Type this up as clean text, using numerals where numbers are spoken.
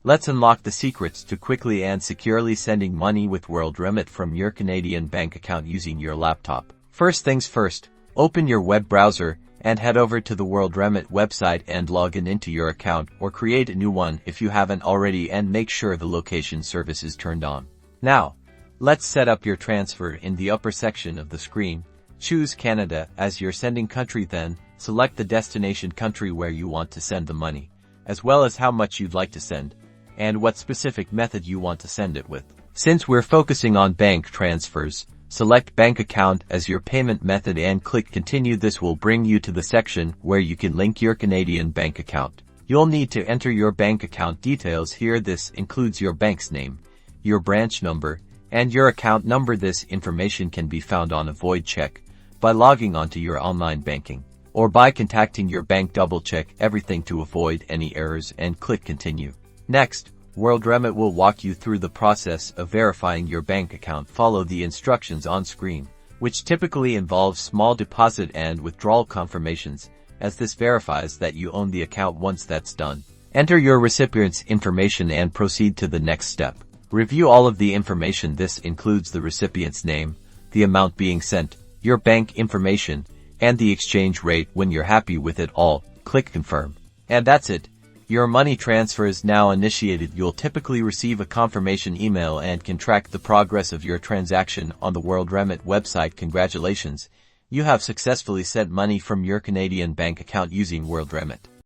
Let's unlock the secrets to quickly and securely sending money with Worldremit from your Canadian bank account using your laptop. First things first, open your web browser and head over to the Worldremit website and log into your account or create a new one if you haven't already, and make sure the location service is turned on. Now, let's set up your transfer. In the upper section of the screen, choose Canada as your sending country, then select the destination country where you want to send the money, as well as how much you'd like to send, and what specific method you want to send it with. Since we're focusing on bank transfers, select bank account as your payment method and click continue. This will bring you to the section where you can link your Canadian bank account. You'll need to enter your bank account details here. This includes your bank's name, your branch number, and your account number. This information can be found on a void check by logging onto your online banking, or by contacting your bank. Double check everything to avoid any errors and click continue. Next, Worldremit will walk you through the process of verifying your bank account. Follow the instructions on screen, which typically involves small deposit and withdrawal confirmations, as this verifies that you own the account. Once that's done, enter your recipient's information and proceed to the next step. Review all of the information. This includes the recipient's name, the amount being sent, your bank information, and the exchange rate. When you're happy with it all, click confirm. And that's it. Your money transfer is now initiated. You'll typically receive a confirmation email and can track the progress of your transaction on the Worldremit website. Congratulations! You have successfully sent money from your Canadian bank account using Worldremit.